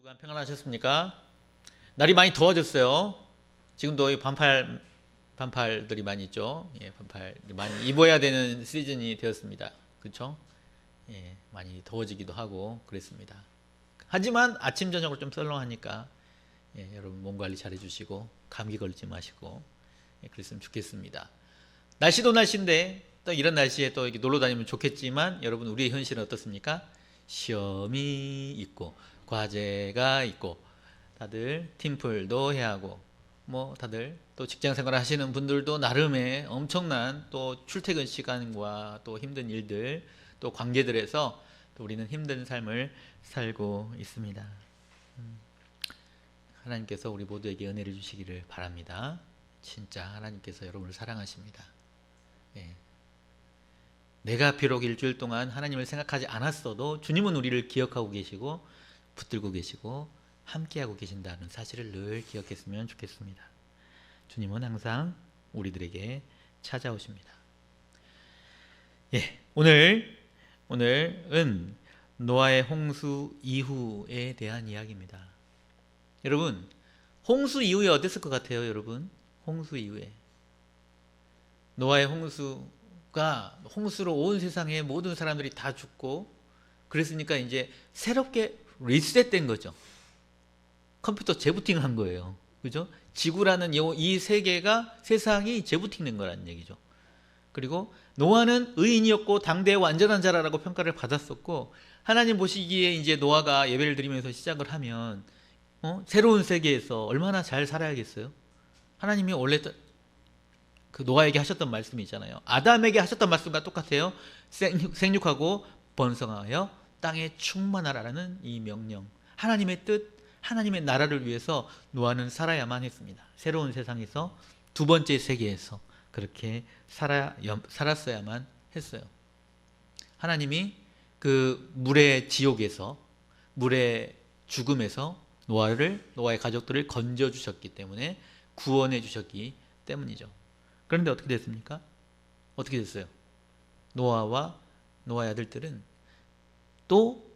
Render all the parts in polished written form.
주간 평안하셨습니까? 날이 많이 더워졌어요. 지금도 이 반팔들이 많이 있죠. 예, 반팔 많이 입어야 되는 시즌이 되었습니다. 그렇죠? 예, 많이 더워지기도 하고 그랬습니다. 하지만 아침 저녁을 좀 썰렁하니까 예, 여러분 몸 관리 잘 해주시고 감기 걸리지 마시고 예, 그랬으면 좋겠습니다. 날씨도 날씨인데 또 이런 날씨에 또 이렇게 놀러 다니면 좋겠지만 여러분 우리의 현실은 어떻습니까? 시험이 있고 과제가 있고 다들 팀플도 해야 하고 뭐 다들 또 직장 생활 하시는 분들도 나름의 엄청난 또 출퇴근 시간과 또 힘든 일들 또 관계들에서 또 우리는 힘든 삶을 살고 있습니다. 하나님께서 우리 모두에게 은혜를 주시기를 바랍니다. 진짜 하나님께서 여러분을 사랑하십니다. 예. 내가 비록 일주일 동안 하나님을 생각하지 않았어도 주님은 우리를 기억하고 계시고 붙들고 계시고 함께하고 계신다는 사실을 늘 기억했으면 좋겠습니다. 주님은 항상 우리들에게 찾아오십니다. 예, 오늘은 노아의 홍수 이후에 대한 이야기입니다. 여러분, 홍수 이후에 어땠을 것 같아요, 여러분? 홍수 이후에 노아의 홍수로 온 세상의 모든 사람들이 다 죽고 그랬으니까 이제 새롭게 리셋된 거죠. 컴퓨터 재부팅 한 거예요. 그죠? 지구라는 이 세상이 재부팅된 거라는 얘기죠. 그리고 노아는 의인이었고 당대의 완전한 자라고 평가를 받았었고 하나님 보시기에 이제 노아가 예배를 드리면서 시작을 하면 새로운 세계에서 얼마나 잘 살아야겠어요? 하나님이 원래 그 노아에게 하셨던 말씀이 있잖아요. 아담에게 하셨던 말씀과 똑같아요. 생육하고 번성하여 땅에 충만하라는 이 명령. 하나님의 뜻, 하나님의 나라를 위해서 노아는 살아야만 했습니다. 새로운 세상에서 두 번째 세계에서 그렇게 살았어야만 했어요. 하나님이 그 물의 지옥에서 물의 죽음에서 노아의 가족들을 건져 주셨기 때문에 구원해 주셨기 때문이죠. 그런데 어떻게 됐습니까? 어떻게 됐어요? 노아와 노아의 아들들은 또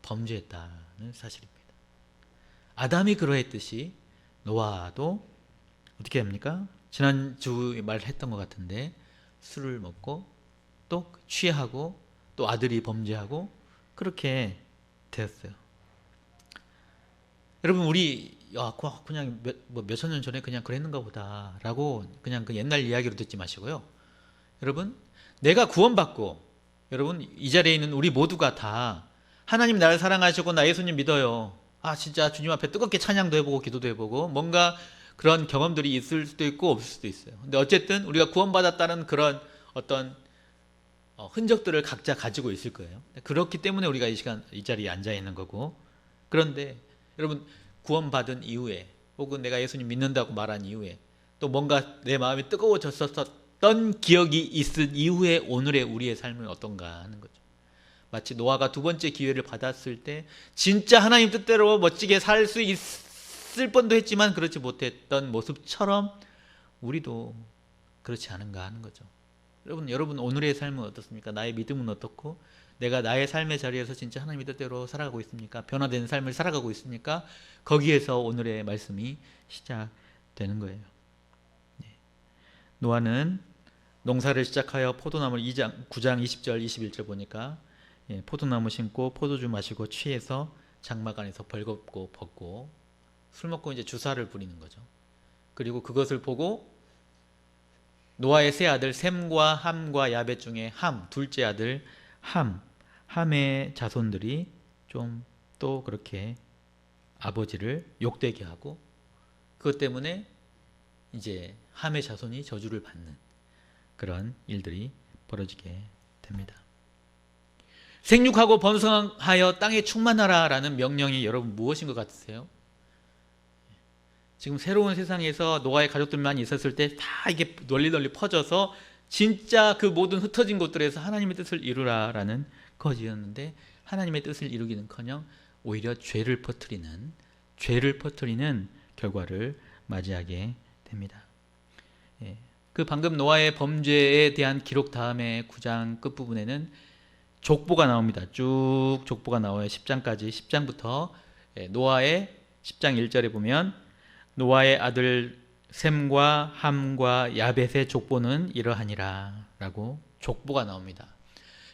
범죄했다는 사실입니다. 아담이 그러했듯이 노아도 어떻게 합니까? 지난주에 말했던 것 같은데 술을 먹고 또 취하고 또 아들이 범죄하고 그렇게 되었어요. 여러분 우리 그냥 몇천 년 전에 그냥 그랬는가 보다라고 그냥 그 옛날 이야기로 듣지 마시고요. 여러분 내가 구원받고 여러분 이 자리에 있는 우리 모두가 다 하나님 나를 사랑하시고 나 예수님 믿어요. 진짜 주님 앞에 뜨겁게 찬양도 해보고 기도도 해보고 뭔가 그런 경험들이 있을 수도 있고 없을 수도 있어요. 근데 어쨌든 우리가 구원받았다는 그런 어떤 흔적들을 각자 가지고 있을 거예요. 그렇기 때문에 우리가 이 자리에 앉아 있는 거고 그런데 여러분 구원받은 이후에 혹은 내가 예수님 믿는다고 말한 이후에 또 뭔가 내 마음이 뜨거워졌었던 기억이 있은 이후에 오늘의 우리의 삶은 어떤가 하는 거죠. 마치 노아가 두 번째 기회를 받았을 때 진짜 하나님 뜻대로 멋지게 살 수 있을 뻔도 했지만 그렇지 못했던 모습처럼 우리도 그렇지 않은가 하는 거죠. 여러분 오늘의 삶은 어떻습니까? 나의 믿음은 어떻고 내가 나의 삶의 자리에서 진짜 하나님의 뜻대로 살아가고 있습니까? 변화된 삶을 살아가고 있습니까? 거기에서 오늘의 말씀이 시작되는 거예요. 노아는 농사를 시작하여 포도나무를 9장 20절 21절 보니까 포도나무 심고 포도주 마시고 취해서 장막 안에서 벌겁고 벗고 술 먹고 이제 주사를 부리는 거죠. 그리고 그것을 보고 노아의 세 아들 셈과 함과 야벳 중에 둘째 아들 함의 자손들이 좀 또 그렇게 아버지를 욕되게 하고 그것 때문에 이제 함의 자손이 저주를 받는 그런 일들이 벌어지게 됩니다. 생육하고 번성하여 땅에 충만하라라는 명령이 여러분 무엇인 것 같으세요? 지금 새로운 세상에서 노아의 가족들만 있었을 때 다 이게 널리 퍼져서 진짜 그 모든 흩어진 곳들에서 하나님의 뜻을 이루라라는 것이었는데 하나님의 뜻을 이루기는커녕 오히려 죄를 퍼뜨리는 결과를 맞이하게 됩니다. 그 방금 노아의 범죄에 대한 기록 다음에 9장 끝부분에는 족보가 나옵니다. 쭉 족보가 나와요. 10장까지 10장부터 노아의 10장 1절에 보면 노아의 아들 셈과 함과 야벳의 족보는 이러하니라 라고 족보가 나옵니다.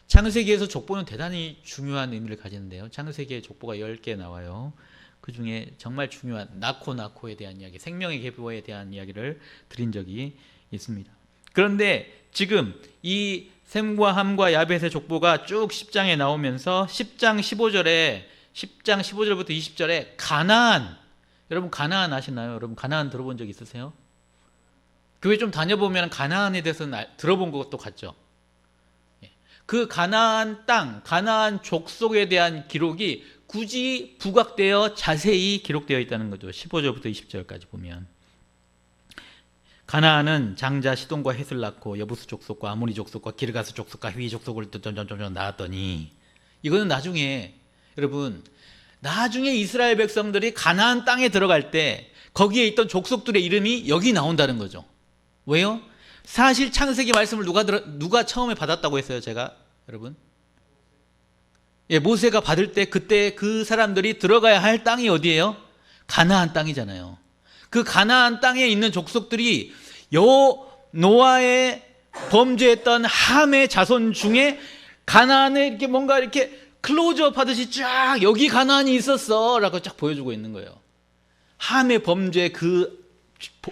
창세기에서 족보는 대단히 중요한 의미를 가지는데요. 창세기에 족보가 10개 나와요. 그 중에 정말 중요한 나코에 대한 이야기, 생명의 계보에 대한 이야기를 드린 적이 있습니다. 그런데 지금 이 셈과 함과 야벳의 족보가 쭉 10장에 나오면서 10장 15절부터 20절에 가나안, 여러분 가나안 아시나요? 여러분 가나안 들어본 적 있으세요? 교회 좀 다녀보면 가나안에 대해서는 들어본 것도 같죠. 그 가나안 땅, 가나안 족속에 대한 기록이 굳이 부각되어 자세히 기록되어 있다는 거죠. 15절부터 20절까지 보면 가나안은 장자 시돈과 헷을 낳고 여부스 족속과 아모리 족속과 기르가스 족속과 휘 족속을 점점점 낳았더니, 이거는 나중에 여러분 나중에 이스라엘 백성들이 가나안 땅에 들어갈 때 거기에 있던 족속들의 이름이 여기 나온다는 거죠. 왜요? 사실 창세기 말씀을 누가 처음에 받았다고 했어요? 제가 여러분 모세가 받을 때 그때 그 사람들이 들어가야 할 땅이 어디예요? 가나안 땅이잖아요. 그 가나안 땅에 있는 족속들이 노아의 범죄했던 함의 자손 중에 가나안에 이렇게 뭔가 이렇게 클로즈업 하듯이 쫙 여기 가나안이 있었어 라고 쫙 보여주고 있는 거예요. 함의 범죄 그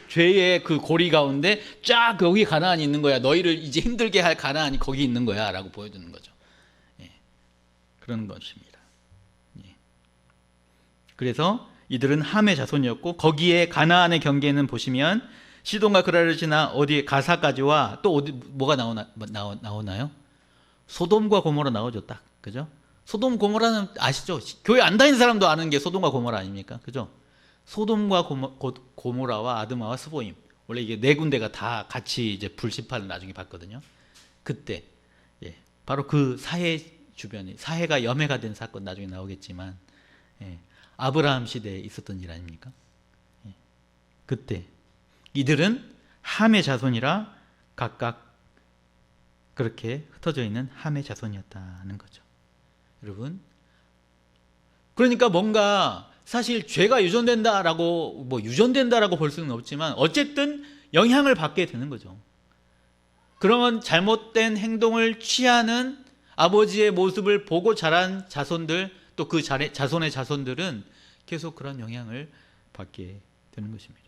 죄의 그 고리 가운데 쫙 여기 가나안이 있는 거야. 너희를 이제 힘들게 할 가나안이 거기 있는 거야 라고 보여주는 거죠. 그런 것입니다. 그래서 이들은 함의 자손이었고, 거기에 가나안의 경계는 보시면 시돈과 그라를 지나 어디 가사까지와 또 어디 뭐가 나오나요? 소돔과 고모라 나오죠. 딱 그죠? 소돔 고모라는 아시죠? 교회 안 다니는 사람도 아는 게 소돔과 고모라 아닙니까? 그죠? 소돔과 고모라와 아드마와 스보임, 원래 이게 네 군데가 다 같이 이제 불심판을 나중에 받거든요. 그때 바로 그 사해 주변에 사해가 염해가 된 사건 나중에 나오겠지만 아브라함 시대에 있었던 일 아닙니까? 그때 이들은 함의 자손이라 각각 그렇게 흩어져 있는 함의 자손이었다는 거죠. 여러분, 그러니까 뭔가 사실 죄가 유전된다라고 볼 수는 없지만 어쨌든 영향을 받게 되는 거죠. 그러면 잘못된 행동을 취하는 아버지의 모습을 보고 자란 자손들, 또 그 자손의 자손들은 계속 그런 영향을 받게 되는 것입니다.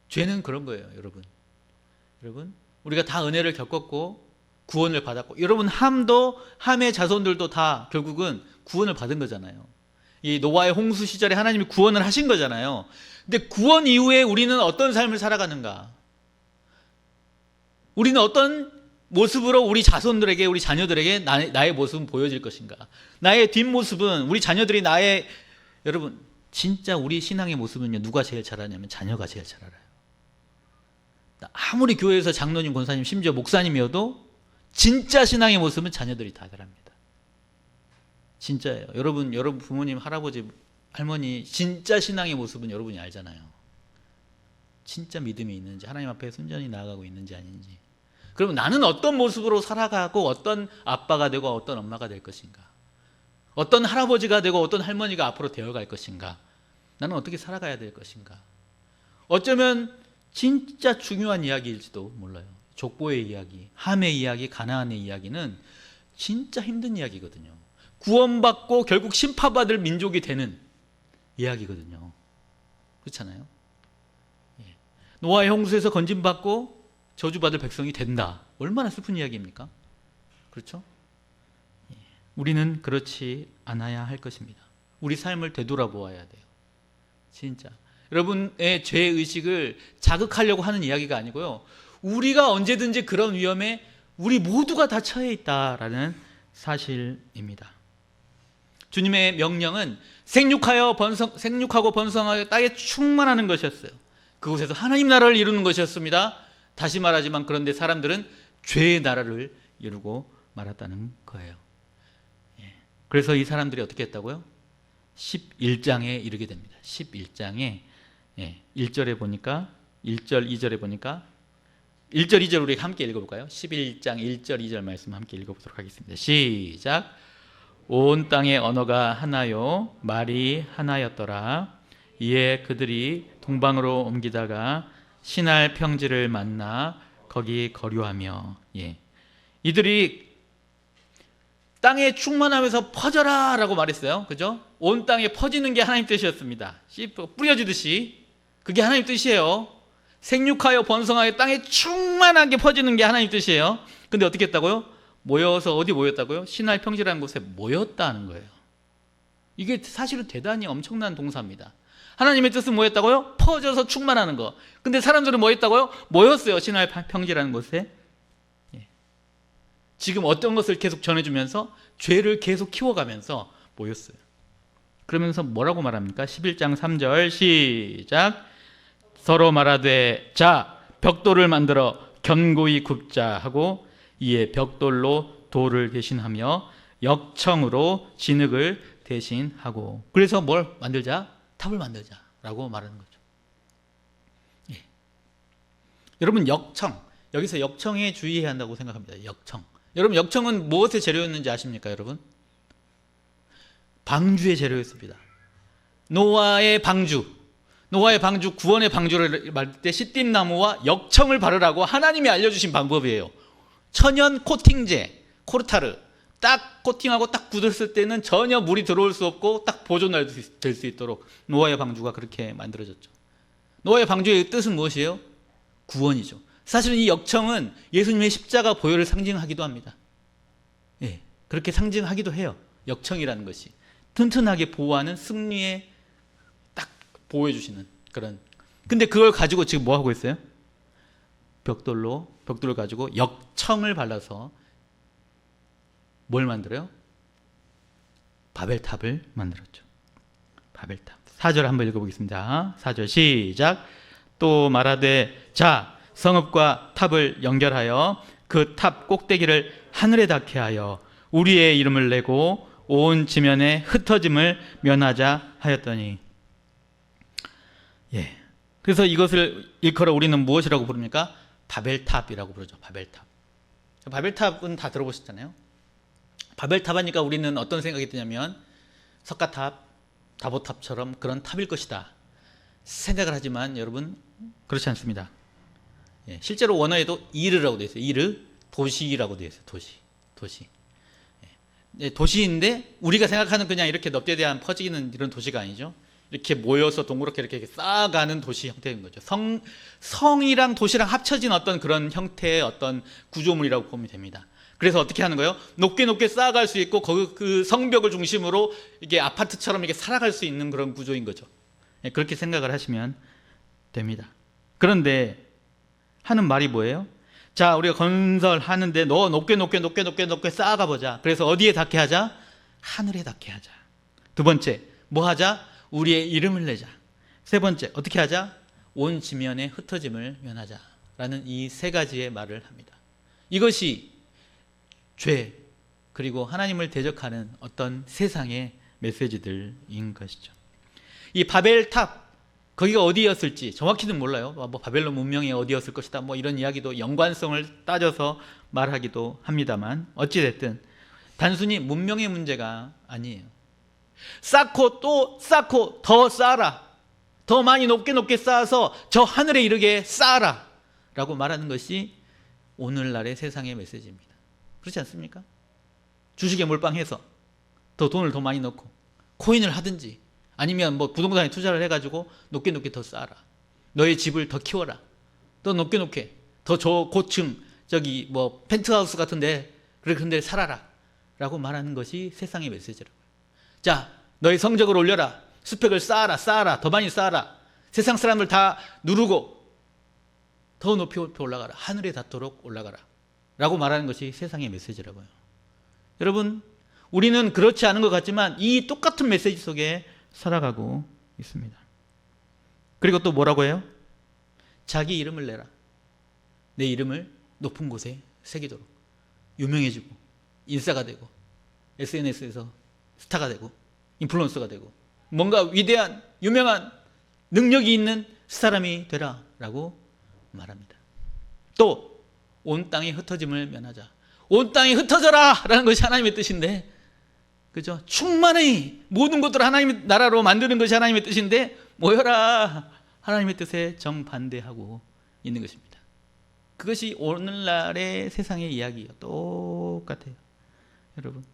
죄는 그런 거예요, 여러분. 우리가 다 은혜를 겪었고 구원을 받았고, 여러분 함의 자손들도 다 결국은 구원을 받은 거잖아요. 이 노아의 홍수 시절에 하나님이 구원을 하신 거잖아요. 근데 구원 이후에 우리는 어떤 삶을 살아가는가? 우리는 어떤 모습으로 우리 자손들에게, 우리 자녀들에게 나의 모습은 보여질 것인가? 나의 뒷모습은, 우리 자녀들이 여러분 진짜 우리 신앙의 모습은요, 누가 제일 잘 알냐면 자녀가 제일 잘 알아요. 아무리 교회에서 장로님, 권사님, 심지어 목사님이어도 진짜 신앙의 모습은 자녀들이 다 잘 압니다. 진짜예요. 여러분 부모님, 할아버지, 할머니 진짜 신앙의 모습은 여러분이 알잖아요. 진짜 믿음이 있는지, 하나님 앞에 순전히 나아가고 있는지 아닌지. 그럼 나는 어떤 모습으로 살아가고 어떤 아빠가 되고 어떤 엄마가 될 것인가? 어떤 할아버지가 되고 어떤 할머니가 앞으로 되어갈 것인가? 나는 어떻게 살아가야 될 것인가? 어쩌면 진짜 중요한 이야기일지도 몰라요. 족보의 이야기, 함의 이야기, 가나안의 이야기는 진짜 힘든 이야기거든요. 구원받고 결국 심판받을 민족이 되는 이야기거든요. 그렇잖아요. 노아의 홍수에서 건짐받고 저주받을 백성이 된다. 얼마나 슬픈 이야기입니까? 그렇죠? 우리는 그렇지 않아야 할 것입니다. 우리 삶을 되돌아보아야 돼요. 진짜 여러분의 죄의식을 자극하려고 하는 이야기가 아니고요, 우리가 언제든지 그런 위험에 우리 모두가 다 처해 있다라는 사실입니다. 주님의 명령은 생육하고 번성하여 땅에 충만하는 것이었어요. 그곳에서 하나님 나라를 이루는 것이었습니다. 다시 말하지만 그런데 사람들은 죄의 나라를 이루고 말았다는 거예요. 그래서 이 사람들이 어떻게 했다고요? 11장에 이르게 됩니다. 11장에 1절에 보니까 1절 2절에 보니까 1절 2절 우리 함께 읽어볼까요? 11장 1절 2절 말씀 함께 읽어보도록 하겠습니다. 시작. 온 땅의 언어가 하나요 말이 하나였더라. 이에 그들이 동방으로 옮기다가 신할 평지를 만나 거기 거류하며 이들이 땅에 충만하면서 퍼져라 라고 말했어요. 그죠? 온 땅에 퍼지는 게 하나님 뜻이었습니다. 씨 뿌려지듯이 그게 하나님 뜻이에요. 생육하여 번성하여 땅에 충만하게 퍼지는 게 하나님 뜻이에요. 근데 어떻게 했다고요? 모여서 어디 모였다고요? 신할 평지라는 곳에 모였다는 거예요. 이게 사실은 대단히 엄청난 동사입니다. 하나님의 뜻은 뭐였다고요? 퍼져서 충만하는 거. 근데 사람들은 뭐 했다고요? 모였어요. 신할 평지라는 곳에. 지금 어떤 것을 계속 전해주면서 죄를 계속 키워가면서 모였어요. 그러면서 뭐라고 말합니까? 11장 3절 시작. 서로 말하되 자 벽돌을 만들어 견고히 굽자 하고 이에 벽돌로 돌을 대신하며 역청으로 진흙을 대신하고. 그래서 뭘 만들자? 탑을 만들자라고 말하는 거죠. 여러분 역청, 여기서 역청에 주의해야 한다고 생각합니다. 역청. 여러분 역청은 무엇의 재료였는지 아십니까? 여러분 방주의 재료였습니다. 노아의 방주 구원의 방주를 만들 때 시띠나무와 역청을 바르라고 하나님이 알려주신 방법이에요. 천연 코팅제 코르타르 딱 코팅하고 딱 굳었을 때는 전혀 물이 들어올 수 없고 딱 보존될 수 있도록 노아의 방주가 그렇게 만들어졌죠. 노아의 방주의 뜻은 무엇이에요? 구원이죠. 사실은 이 역청은 예수님의 십자가 보혈을 상징하기도 합니다. 그렇게 상징하기도 해요. 역청이라는 것이 튼튼하게 보호하는 승리에 딱 보호해 주시는 그런. 근데 그걸 가지고 지금 뭐 하고 있어요? 벽돌을 가지고 역청을 발라서 뭘 만들어요? 바벨탑을 만들었죠. 바벨탑. 4절 한번 읽어보겠습니다. 4절 시작. 또 말하되 자 성읍과 탑을 연결하여 그 탑 꼭대기를 하늘에 닿게 하여 우리의 이름을 내고 온 지면에 흩어짐을 면하자 하였더니. 그래서 이것을 일컬어 우리는 무엇이라고 부릅니까? 바벨탑이라고 부르죠. 바벨탑은 다 들어보셨잖아요. 바벨탑 하니까 우리는 어떤 생각이 드냐면 석가탑, 다보탑처럼 그런 탑일 것이다 생각을 하지만 여러분 그렇지 않습니다. 실제로 원어에도 이르라고 되어 있어요. 이르, 도시라고 되어 있어요. 도시. 도시인데 우리가 생각하는 그냥 이렇게 넙대대한 퍼지는 이런 도시가 아니죠. 이렇게 모여서 동그랗게 이렇게 쌓아가는 도시 형태인 거죠. 성이랑 도시랑 합쳐진 어떤 그런 형태의 어떤 구조물이라고 보면 됩니다. 그래서 어떻게 하는 거예요? 높게 쌓아갈 수 있고 그 성벽을 중심으로 이게 아파트처럼 이렇게 살아갈 수 있는 그런 구조인 거죠. 그렇게 생각을 하시면 됩니다. 그런데 하는 말이 뭐예요? 자, 우리가 건설하는데 너 높게 쌓아가 보자. 그래서 어디에 닿게 하자? 하늘에 닿게 하자. 두 번째, 뭐 하자? 우리의 이름을 내자. 세 번째, 어떻게 하자? 온 지면에 흩어짐을 면하자. 라는 이 세 가지의 말을 합니다. 이것이 죄 그리고 하나님을 대적하는 어떤 세상의 메시지들인 것이죠. 이 바벨탑 거기가 어디였을지 정확히는 몰라요. 뭐 바벨론 문명이 어디였을 것이다 뭐 이런 이야기도 연관성을 따져서 말하기도 합니다만 어찌됐든 단순히 문명의 문제가 아니에요. 쌓고 또 쌓고 더 쌓아라, 더 많이 높게 쌓아서 저 하늘에 이르게 쌓아라 라고 말하는 것이 오늘날의 세상의 메시지입니다. 그렇지 않습니까? 주식에 몰빵해서 더 돈을 더 많이 넣고 코인을 하든지 아니면 뭐 부동산에 투자를 해가지고 높게 더 쌓아라. 너의 집을 더 키워라. 더 높게 더 고층 저기 뭐 펜트하우스 같은데 그런 데 살아라 라고 말하는 것이 세상의 메시지라고요. 자, 너의 성적을 올려라. 스펙을 쌓아라. 더 많이 쌓아라. 세상 사람을 다 누르고 더 높이 올라가라. 하늘에 닿도록 올라가라 라고 말하는 것이 세상의 메시지라고요. 여러분, 우리는 그렇지 않은 것 같지만 이 똑같은 메시지 속에 살아가고 있습니다. 그리고 또 뭐라고 해요? 자기 이름을 내라. 내 이름을 높은 곳에 새기도록 유명해지고 인싸가 되고 SNS에서 스타가 되고 인플루언서가 되고 뭔가 위대한 유명한 능력이 있는 사람이 되라 라고 말합니다. 또 온 땅의 흩어짐을 면하자. 온 땅이 흩어져라 라는 것이 하나님의 뜻인데 그죠? 충만히 모든 것들을 하나님의 나라로 만드는 것이 하나님의 뜻인데 모여라, 하나님의 뜻에 정반대하고 있는 것입니다. 그것이 오늘날의 세상의 이야기예요. 똑같아요. 여러분,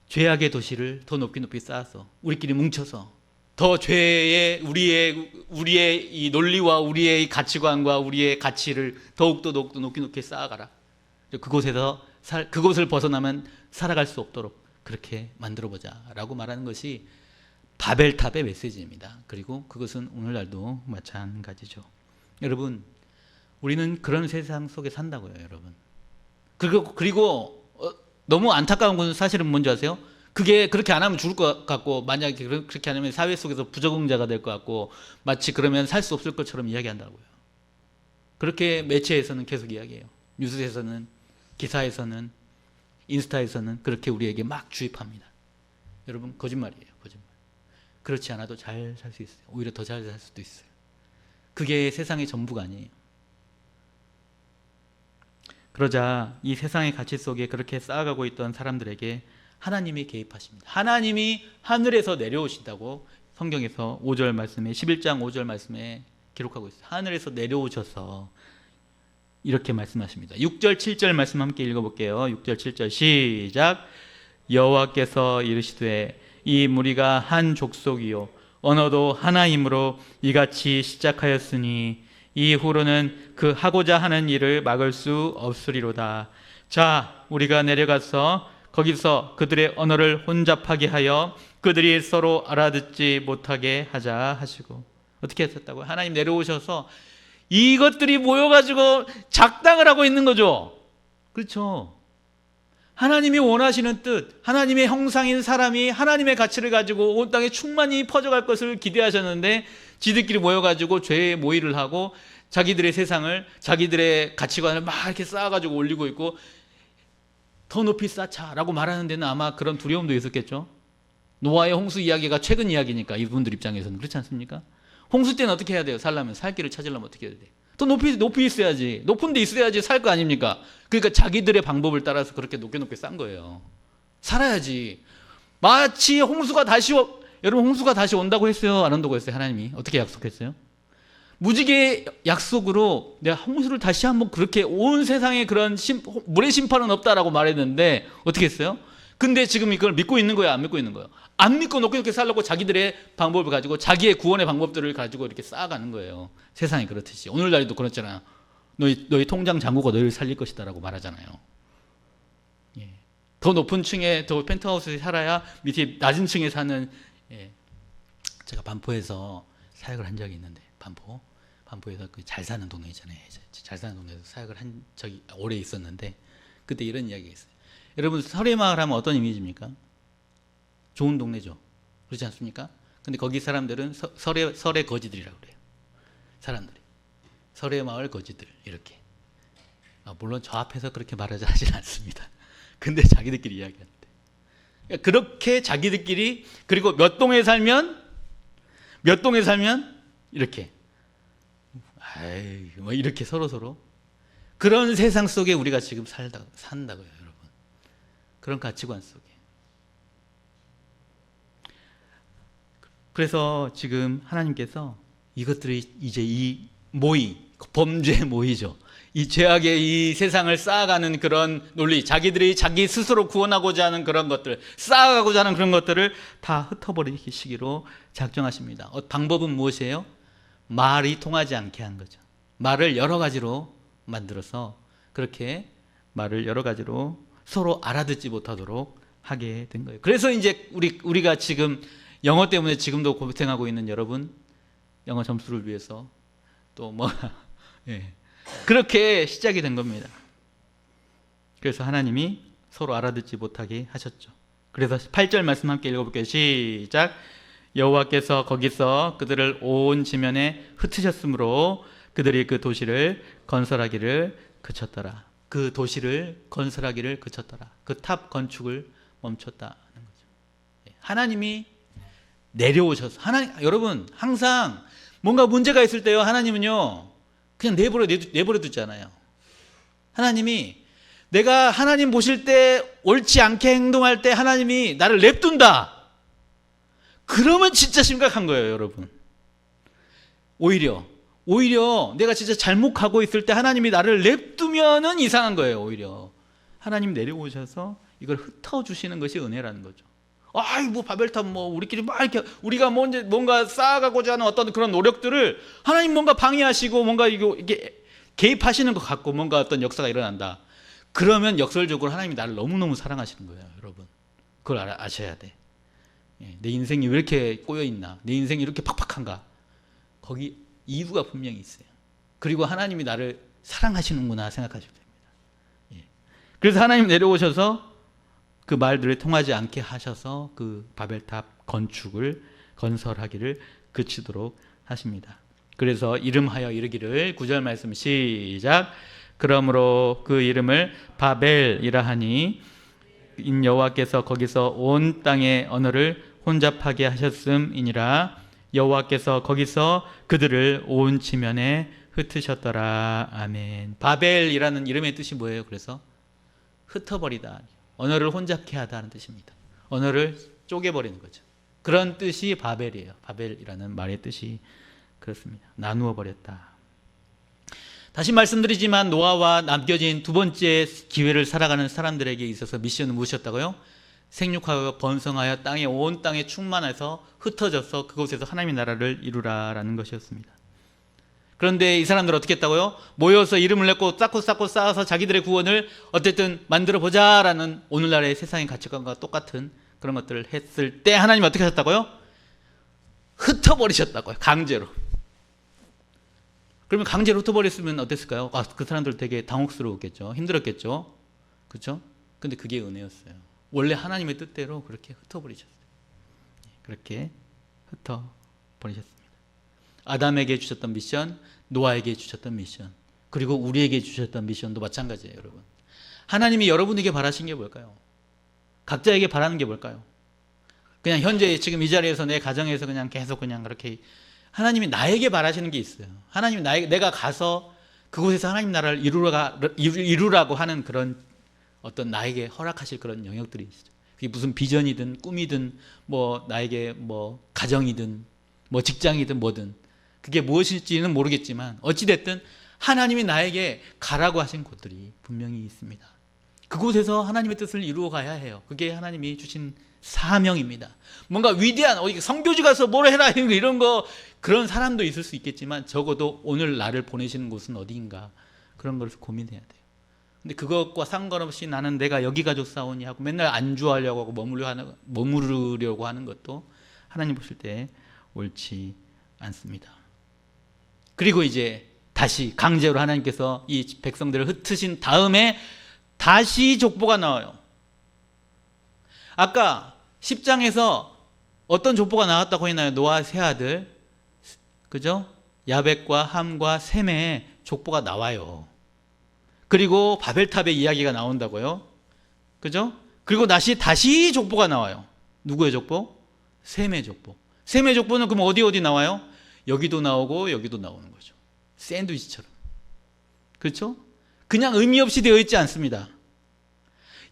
죄악의 도시를 더 높이 높이 쌓아서 우리끼리 뭉쳐서 더 죄의 우리의 이 논리와 우리의 가치관과 우리의 가치를 더욱더 높이 높이 쌓아가라. 그곳을 벗어나면 살아갈 수 없도록 그렇게 만들어보자라고 말하는 것이 바벨탑의 메시지입니다. 그리고 그것은 오늘날도 마찬가지죠. 여러분, 우리는 그런 세상 속에 산다고요, 여러분. 그리고 너무 안타까운 건 사실은 뭔지 아세요? 그게 그렇게 안 하면 죽을 것 같고, 만약에 그렇게 안 하면 사회 속에서 부적응자가 될 것 같고, 마치 그러면 살 수 없을 것처럼 이야기한다고요. 그렇게 매체에서는 계속 이야기해요. 뉴스에서는, 기사에서는, 인스타에서는 그렇게 우리에게 막 주입합니다. 여러분, 거짓말이에요. 거짓말. 그렇지 않아도 잘 살 수 있어요. 오히려 더 잘 살 수도 있어요. 그게 세상의 전부가 아니에요. 그러자 이 세상의 가치 속에 그렇게 쌓아가고 있던 사람들에게 하나님이 개입하십니다. 하나님이 하늘에서 내려오신다고 성경에서 5절 말씀에 11장 5절 말씀에 기록하고 있어요. 하늘에서 내려오셔서 이렇게 말씀하십니다. 6절 7절 말씀 함께 읽어볼게요. 6절 7절 시작. 여호와께서 이르시되 이 무리가 한 족속이요 언어도 하나이므로 이같이 시작하였으니 이후로는 그 하고자 하는 일을 막을 수 없으리로다. 자, 우리가 내려가서 거기서 그들의 언어를 혼잡하게 하여 그들이 서로 알아듣지 못하게 하자 하시고. 어떻게 했었다고요? 하나님 내려오셔서 이것들이 모여가지고 작당을 하고 있는 거죠. 그렇죠. 하나님이 원하시는 뜻, 하나님의 형상인 사람이 하나님의 가치를 가지고 온 땅에 충만히 퍼져갈 것을 기대하셨는데 지들끼리 모여가지고 죄의 모의를 하고 자기들의 세상을, 자기들의 가치관을 막 이렇게 쌓아가지고 올리고 있고, 더 높이 쌓자라고 말하는 데는 아마 그런 두려움도 있었겠죠. 노아의 홍수 이야기가 최근 이야기니까 이분들 입장에서는. 그렇지 않습니까? 홍수 때는 어떻게 해야 돼요? 살려면, 살 길을 찾으려면 어떻게 해야 돼요? 더 높이 있어야지. 높은 데 있어야지 살 거 아닙니까? 그러니까 자기들의 방법을 따라서 그렇게 높게 싼 거예요. 살아야지. 마치 여러분, 홍수가 다시 온다고 했어요? 안 온다고 했어요? 하나님이 어떻게 약속했어요? 무지개의 약속으로 내가 홍수를 다시 한번, 그렇게 온 세상에 그런 물의 심판은 없다라고 말했는데 어떻게 했어요? 근데 지금 이걸 믿고 있는 거예요? 안 믿고 있는 거예요? 안 믿고 높게 살려고 자기들의 방법을 가지고, 자기의 구원의 방법들을 가지고 이렇게 쌓아가는 거예요. 세상이 그렇듯이. 오늘날도 그렇잖아요. 너희 통장 잔고가 너희를 살릴 것이다라고 말하잖아요. 예. 더 높은 층에, 더 펜트하우스에 살아야 밑에 낮은 층에 사는, 제가 반포에서 사역을 한 적이 있는데, 반포에서 그 잘 사는 동네 있잖아요. 잘 사는 동네에서 사역을 한 적이 오래 있었는데, 그때 이런 이야기가 있어요. 여러분, 설해마을 하면 어떤 이미지입니까? 좋은 동네죠. 그렇지 않습니까? 근데 거기 사람들은 설해 거지들이라고 그래요. 사람들이. 설해마을 거지들, 이렇게. 물론 저 앞에서 그렇게 말하지 하진 않습니다. 근데 자기들끼리 이야기하는데. 그러니까 그렇게 자기들끼리, 그리고 몇 동에 살면 이렇게. 뭐 이렇게 서로. 그런 세상 속에 우리가 지금 산다고요, 여러분. 그런 가치관 속에. 그래서 지금 하나님께서 이것들이 이제 이 범죄 모의죠. 이 죄악의 이 세상을 쌓아가는 그런 논리, 자기들이 자기 스스로 구원하고자 하는 그런 것들, 쌓아가고자 하는 그런 것들을 다 흩어버리시기로 작정하십니다. 방법은 무엇이에요? 말이 통하지 않게 한 거죠. 말을 여러 가지로 만들어서, 그렇게 말을 여러 가지로 서로 알아듣지 못하도록 하게 된 거예요. 그래서 이제 우리가 지금 영어 때문에 지금도 고생하고 있는 여러분, 영어 점수를 위해서 또 그렇게 시작이 된 겁니다. 그래서 하나님이 서로 알아듣지 못하게 하셨죠. 그래서 8절 말씀 함께 읽어볼게요. 시작. 여호와께서 거기서 그들을 온 지면에 흩으셨으므로 그들이 그 도시를 건설하기를 그쳤더라. 그 도시를 건설하기를 그쳤더라. 그 탑 건축을 멈췄다는 거죠. 하나님이 내려오셔서, 여러분, 항상 뭔가 문제가 있을 때요, 하나님은요 그냥 내버려 두잖아요. 하나님이 내가 하나님 보실 때 옳지 않게 행동할 때 하나님이 나를 냅둔다. 그러면 진짜 심각한 거예요, 여러분. 오히려 내가 진짜 잘못하고 있을 때 하나님이 나를 냅두면은 이상한 거예요. 오히려 하나님 내려오셔서 이걸 흩어주시는 것이 은혜라는 거죠. 아이 뭐 바벨탑 뭐 우리끼리 막 이렇게 우리가 뭔가 쌓아가고자 하는 어떤 그런 노력들을 하나님 뭔가 방해하시고 뭔가 이게 개입하시는 것 같고 뭔가 어떤 역사가 일어난다. 그러면 역설적으로 하나님이 나를 너무너무 사랑하시는 거예요, 여러분. 그걸 아셔야 돼. 내 인생이 왜 이렇게 꼬여있나, 내 인생이 이렇게 팍팍한가, 거기 이유가 분명히 있어요. 그리고 하나님이 나를 사랑하시는구나 생각하시면 됩니다. 그래서 하나님 내려오셔서 그 말들을 통하지 않게 하셔서 그 바벨탑 건설하기를 그치도록 하십니다. 그래서 이름하여 이르기를 9절 말씀 시작. 그러므로 그 이름을 바벨이라 하니 인 여호와께서 거기서 온 땅의 언어를 혼잡하게 하셨음이니라. 여호와께서 거기서 그들을 온 지면에 흩으셨더라. 아멘. 바벨이라는 이름의 뜻이 뭐예요? 그래서 흩어버리다, 언어를 혼잡케 하다는 뜻입니다. 언어를 쪼개버리는 거죠. 그런 뜻이 바벨이에요. 바벨이라는 말의 뜻이 그렇습니다. 나누어 버렸다. 다시 말씀드리지만 노아와 남겨진 두 번째 기회를 살아가는 사람들에게 있어서 미션은 무엇이었다고요? 생육하여 번성하여 온 땅에 충만해서 흩어져서 그곳에서 하나님의 나라를 이루라라는 것이었습니다. 그런데 이 사람들 어떻게 했다고요? 모여서 이름을 냈고 쌓고 쌓아서 자기들의 구원을 어쨌든 만들어 보자라는 오늘날의 세상의 가치관과 똑같은 그런 것들을 했을 때 하나님 어떻게 하셨다고요? 흩어버리셨다고요. 강제로. 그러면 강제로 흩어버렸으면 어땠을까요? 그 사람들 되게 당혹스러웠겠죠. 힘들었겠죠. 그렇죠? 근데 그게 은혜였어요. 원래 하나님의 뜻대로 그렇게 흩어버리셨어요. 그렇게 흩어버리셨습니다. 아담에게 주셨던 미션, 노아에게 주셨던 미션, 그리고 우리에게 주셨던 미션도 마찬가지예요, 여러분. 하나님이 여러분에게 바라신 게 뭘까요? 각자에게 바라는 게 뭘까요? 그냥 현재 지금 이 자리에서 내 가정에서 그냥 계속 그냥 그렇게 하나님이 나에게 바라시는 게 있어요. 하나님이 내가 가서 그곳에서 하나님 나라를 이루라고 하는 그런 어떤 나에게 허락하실 그런 영역들이 있어요. 그게 무슨 비전이든 꿈이든 뭐 나에게 뭐 가정이든 뭐 직장이든 뭐든 그게 무엇일지는 모르겠지만 어찌됐든 하나님이 나에게 가라고 하신 곳들이 분명히 있습니다. 그곳에서 하나님의 뜻을 이루어 가야 해요. 그게 하나님이 주신 사명입니다. 뭔가 위대한 성교지 가서 뭘 해라 이런 거 그런 사람도 있을 수 있겠지만 적어도 오늘 나를 보내시는 곳은 어디인가 그런 것을 고민해야 돼요. 근데 그것과 상관없이 나는 내가 여기 가족 싸우니 하고 맨날 안주하려고 하고 머무르려고 하는 것도 하나님 보실 때 옳지 않습니다. 그리고 이제 다시 강제로 하나님께서 이 백성들을 흩으신 다음에 다시 족보가 나와요. 아까 10장에서 어떤 족보가 나왔다고 했나요? 노아 세 아들, 그죠? 야벳과 함과 셈의 족보가 나와요. 그리고 바벨탑의 이야기가 나온다고요. 그죠? 그리고 다시 족보가 나와요. 누구의 족보? 셈의 족보. 셈의 족보는 그럼 어디 나와요? 여기도 나오고 여기도 나오는 거죠. 샌드위치처럼. 그렇죠? 그냥 의미 없이 되어 있지 않습니다.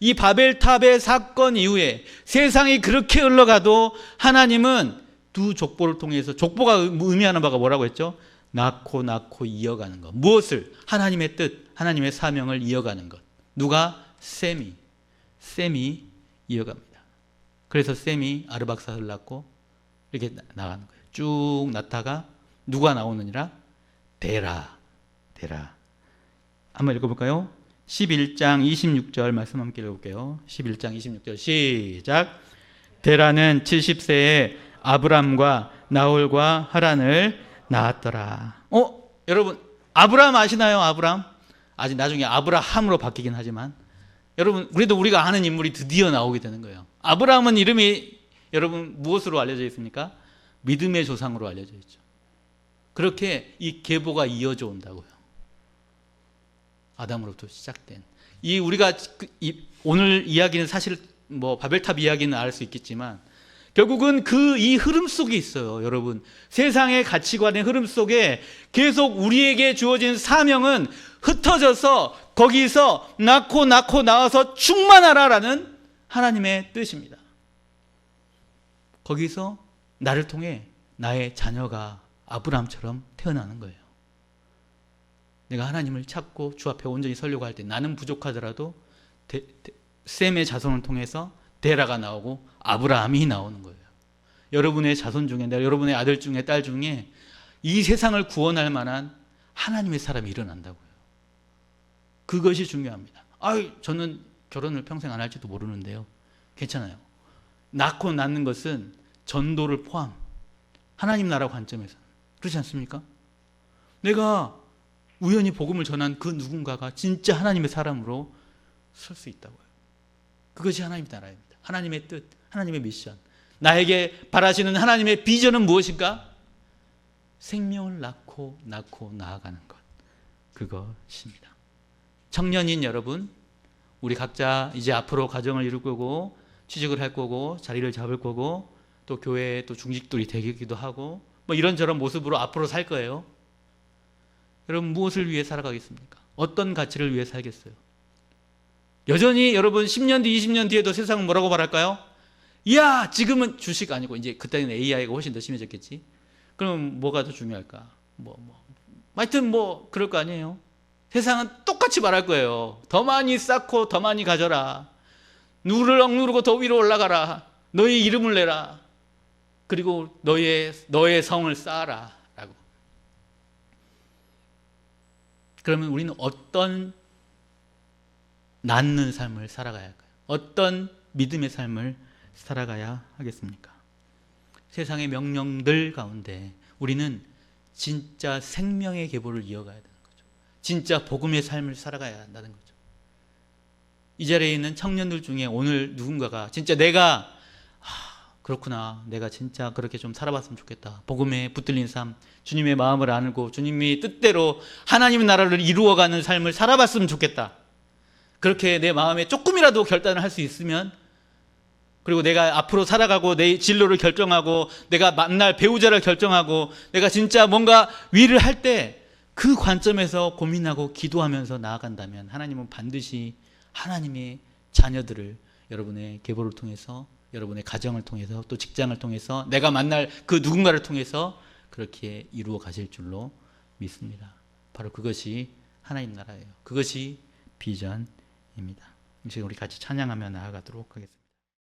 이 바벨탑의 사건 이후에 세상이 그렇게 흘러가도 하나님은 두 족보를 통해서 족보가 의미하는 바가 뭐라고 했죠? 낳고 이어가는 것. 무엇을? 하나님의 뜻, 하나님의 사명을 이어가는 것. 누가? 셈이 이어갑니다. 그래서 셈이 아르박사를 낳고 이렇게 나가는 거예요. 쭉 낳다가 누가 나오느니라? 데라. 한번 읽어볼까요? 11장 26절 말씀 함께 읽어볼게요. 11장 26절 시작. 데라는 70세에 아브람과 나홀과 하란을 낳았더라. 여러분 아브람 아시나요? 아브람? 아직 나중에 아브라함으로 바뀌긴 하지만 여러분 그래도 우리가 아는 인물이 드디어 나오게 되는 거예요. 아브라함은 이름이 여러분 무엇으로 알려져 있습니까? 믿음의 조상으로 알려져 있죠. 그렇게 이 계보가 이어져 온다고요. 아담으로부터 시작된 우리가 오늘 이야기는 사실 뭐 바벨탑 이야기는 알 수 있겠지만 결국은 이 흐름 속에 있어요. 여러분 세상의 가치관의 흐름 속에 계속 우리에게 주어진 사명은 흩어져서 거기서 낳고 낳아서 충만하라라는 하나님의 뜻입니다. 거기서 나를 통해 나의 자녀가 아브라함처럼 태어나는 거예요. 내가 하나님을 찾고 주 앞에 온전히 서려고 할 때 나는 부족하더라도 셈의 자손을 통해서 데라가 나오고 아브라함이 나오는 거예요. 여러분의 자손 중에, 여러분의 아들 중에 딸 중에 이 세상을 구원할 만한 하나님의 사람이 일어난다고요. 그것이 중요합니다. 저는 결혼을 평생 안 할지도 모르는데요. 괜찮아요. 낳고 낳는 것은 전도를 포함, 하나님 나라 관점에서 그렇지 않습니까? 내가 우연히 복음을 전한 그 누군가가 진짜 하나님의 사람으로 설 수 있다고요. 그것이 하나님 나라입니다. 하나님의 뜻, 하나님의 미션. 나에게 바라시는 하나님의 비전은 무엇인가? 생명을 낳고 나아가는 것. 그것입니다. 청년인 여러분, 우리 각자 이제 앞으로 가정을 이룰 거고 취직을 할 거고 자리를 잡을 거고 또 교회에 또 중직들이 되기도 하고 뭐 이런저런 모습으로 앞으로 살 거예요. 여러분 무엇을 위해 살아가겠습니까? 어떤 가치를 위해 살겠어요? 여전히 여러분 10년 뒤 20년 뒤에도 세상은 뭐라고 말할까요? 이야 지금은 주식 아니고 이제 그때는 AI가 훨씬 더 심해졌겠지. 그럼 뭐가 더 중요할까? 하여튼 그럴 거 아니에요. 세상은 똑같이 말할 거예요. 더 많이 쌓고 더 많이 가져라. 누구를 억누르고 더 위로 올라가라. 너의 이름을 내라. 그리고 너의 성을 쌓아라. 라고. 그러면 우리는 어떤 낳는 삶을 살아가야 할까요? 어떤 믿음의 삶을 살아가야 하겠습니까? 세상의 명령들 가운데 우리는 진짜 생명의 계보를 이어가야 되는 거죠. 진짜 복음의 삶을 살아가야 한다는 거죠. 이 자리에 있는 청년들 중에 오늘 누군가가 진짜 내가 그렇구나, 내가 진짜 그렇게 좀 살아봤으면 좋겠다. 복음에 붙들린 삶, 주님의 마음을 알고 주님이 뜻대로 하나님의 나라를 이루어가는 삶을 살아봤으면 좋겠다. 그렇게 내 마음에 조금이라도 결단을 할 수 있으면, 그리고 내가 앞으로 살아가고 내 진로를 결정하고 내가 만날 배우자를 결정하고 내가 진짜 뭔가 위를 할 때 그 관점에서 고민하고 기도하면서 나아간다면 하나님은 반드시 하나님의 자녀들을 여러분의 계보를 통해서, 여러분의 가정을 통해서, 또 직장을 통해서, 내가 만날 그 누군가를 통해서 그렇게 이루어 가실 줄로 믿습니다. 바로 그것이 하나님 나라예요. 그것이 비전입니다. 이제 우리 같이 찬양하며 나아가도록 하겠습니다.